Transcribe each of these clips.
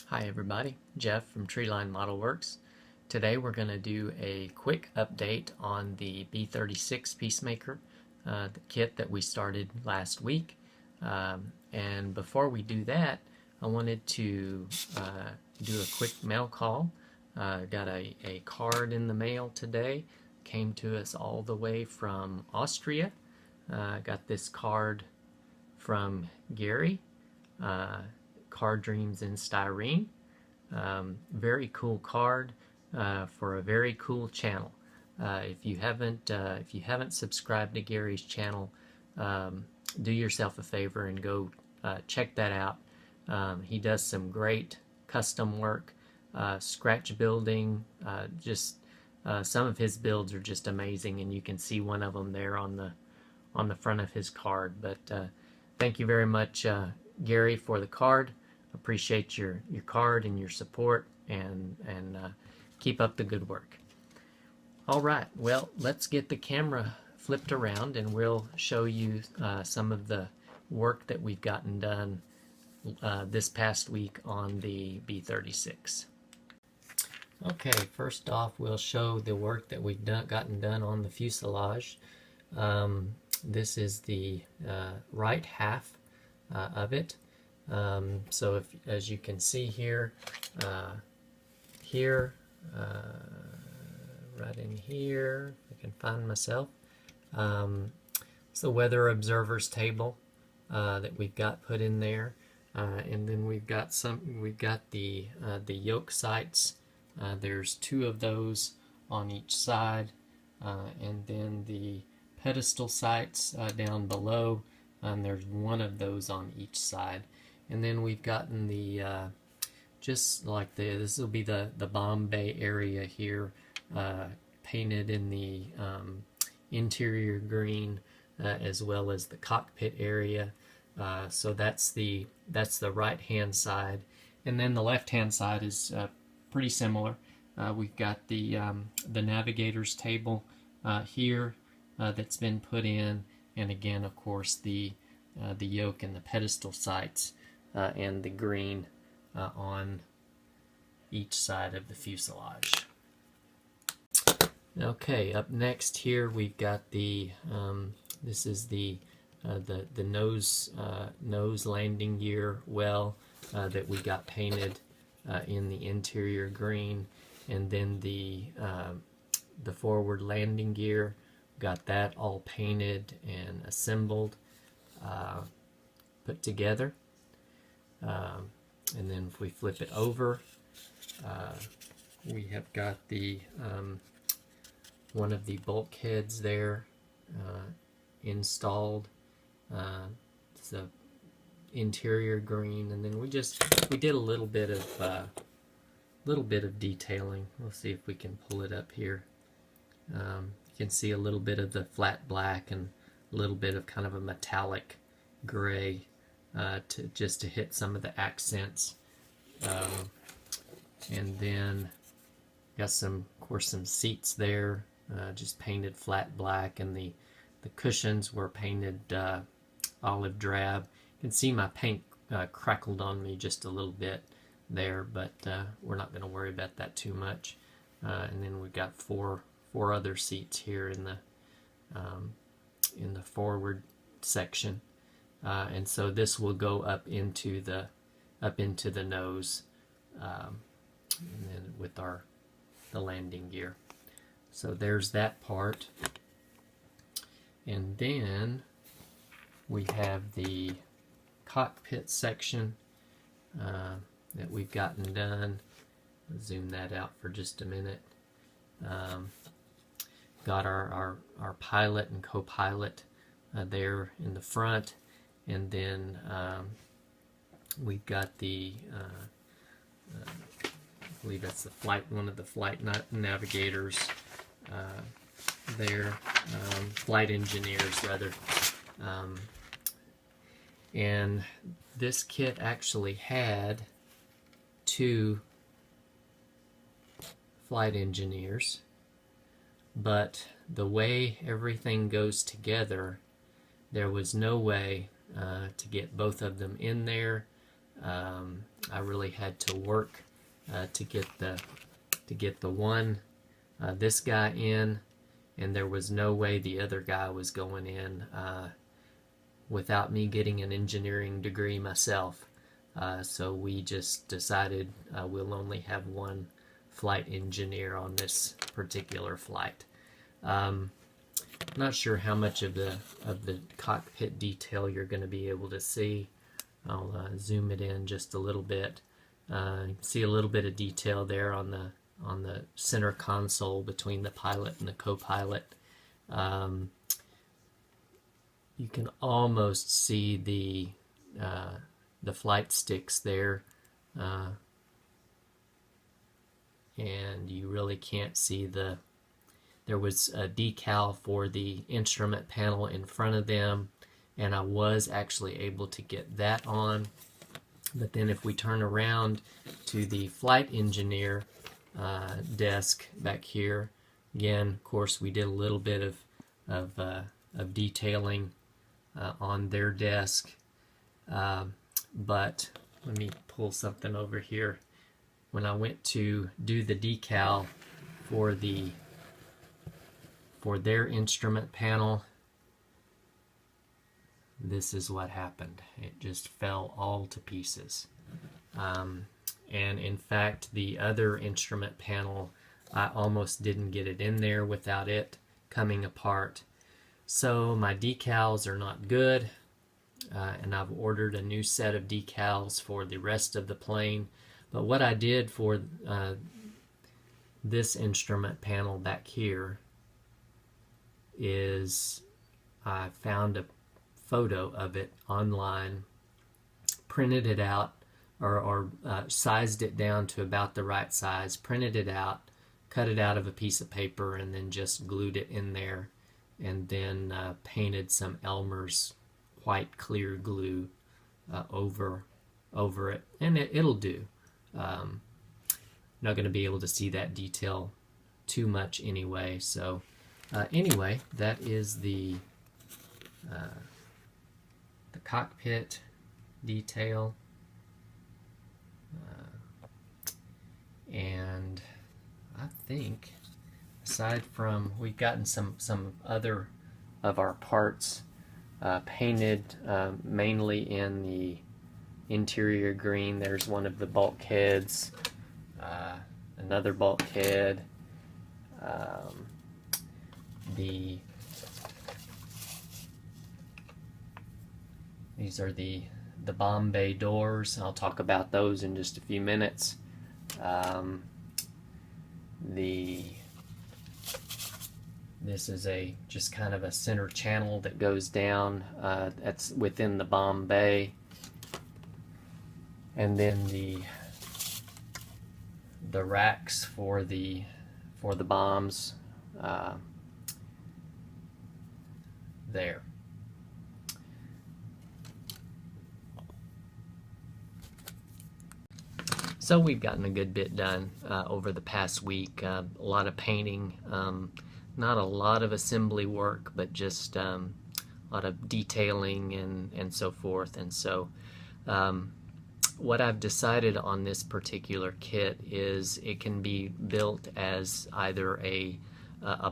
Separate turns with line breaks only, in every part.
Hi everybody, Jeff from Treeline Model Works. Today we're going to do a quick update on the B-36 Peacemaker, the kit that we started last week. And before we do that, I wanted to do a quick mail call. Got a card in the mail today, came to us all the way from Austria. Got this card from Gary. Card Dreams in Styrene. Very cool card for a very cool channel. If you haven't subscribed to Gary's channel, do yourself a favor and go check that out. He does some great custom work, scratch building. Some of his builds are just amazing, and you can see one of them there on the front of his card. But thank you very much, Gary, for the card. Appreciate your card and your support, and keep up the good work. All right, well, let's get the camera flipped around and we'll show you some of the work that we've gotten done this past week on the B-36. Okay, first off, we'll show the work that we've gotten done on the fuselage. This is the right half of it. So as you can see here, right in here, if I can find myself, it's the weather observers table that we've got put in there, and then we've got the yoke sights. There's two of those on each side, and then the pedestal sights down below, and there's one of those on each side. And then we've gotten the this will be the bomb bay area here, painted in the interior green, as well as the cockpit area. So that's the right hand side, and then the left hand side is pretty similar. We've got the navigator's table here that's been put in, and again, of course, the yoke and the pedestal sights and the green on each side of the fuselage. Okay, up next here we've got the this is the nose landing gear well that we got painted in the interior green, and then the forward landing gear, got that all painted and assembled, put together. And then if we flip it over, we have got the one of the bulkheads there installed. It's a interior green, and then we did a little bit of detailing. We'll see if we can pull it up here. You can see a little bit of the flat black and a little bit of kind of a metallic gray, just to hit some of the accents, and then got of course some seats there, just painted flat black, and the cushions were painted olive drab. You can see my paint crackled on me just a little bit there, but we're not going to worry about that too much. And then we've got four other seats here in the forward section. And so this will go up into the nose, and then with the landing gear. So there's that part, and then we have the cockpit section that we've gotten done. I'll zoom that out for just a minute. Got our pilot and co-pilot there in the front. And then we've got the, I believe that's one of the flight navigators there, flight engineers rather. And this kit actually had two flight engineers, but the way everything goes together, there was no way to get both of them in there I really had to work to get the one this guy in, and there was no way the other guy was going in without me getting an engineering degree myself. So we just decided we'll only have one flight engineer on this particular flight. Not sure how much of the cockpit detail you're going to be able to see. I'll zoom it in just a little bit. See a little bit of detail there on the center console between the pilot and the co-pilot. You can almost see the flight sticks there, and you really can't see there was a decal for the instrument panel in front of them, and I was actually able to get that on. But then if we turn around to the flight engineer desk back here, again, of course, we did a little bit of detailing on their desk. But let me pull something over here. When I went to do the decal for their instrument panel, this is what happened. It just fell all to pieces. And in fact, the other instrument panel, I almost didn't get it in there without it coming apart. So my decals are not good, and I've ordered a new set of decals for the rest of the plane. But what I did for this instrument panel back here is I found a photo of it online, printed it out, or sized it down to about the right size, printed it out, cut it out of a piece of paper, and then just glued it in there, and then painted some Elmer's white clear glue over it, and it'll do. Not going to be able to see that detail too much anyway. So anyway, that is the cockpit detail, and I think aside from, we've gotten some other of our parts painted mainly in the interior green. There's one of the bulkheads, another bulkhead, these are the bomb bay doors. I'll talk about those in just a few minutes. This is just kind of a center channel that goes down. That's within the bomb bay, and then the racks for the bombs there. So we've gotten a good bit done over the past week. A lot of painting, not a lot of assembly work, but just a lot of detailing and so forth. And so what I've decided on this particular kit is it can be built as either a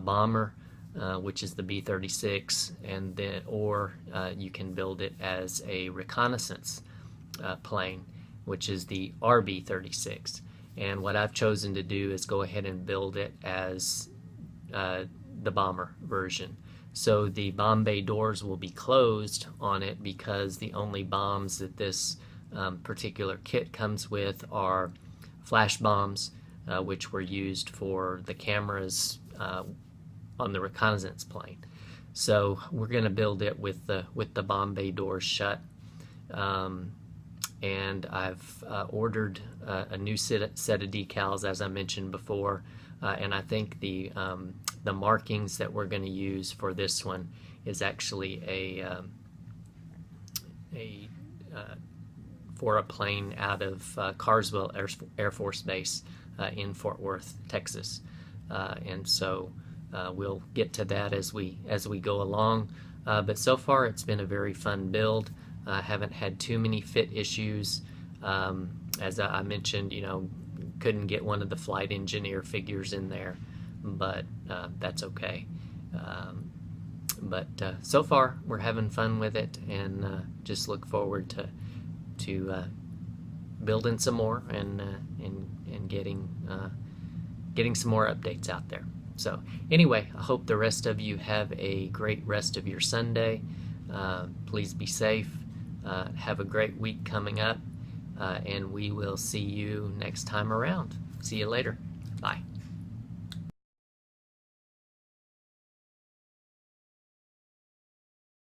bomber, which is the B-36, and then or you can build it as a reconnaissance plane, which is the RB-36. And what I've chosen to do is go ahead and build it as the bomber version. So the bomb bay doors will be closed on it because the only bombs that this particular kit comes with are flash bombs, which were used for the cameras on the reconnaissance plane. So we're going to build it with the bomb bay doors shut. And I've ordered a new set of decals, as I mentioned before, and I think the markings that we're going to use for this one is actually for a plane out of Carswell Air Force Base in Fort Worth, Texas, and so we'll get to that as we go along. But so far, it's been a very fun build. I haven't had too many fit issues. As I mentioned, couldn't get one of the flight engineer figures in there, but that's okay. But so far, we're having fun with it, and just look forward to building some more and getting some more updates out there. So anyway, I hope the rest of you have a great rest of your Sunday. Please be safe. Have a great week coming up, and we will see you next time around. See you later. Bye.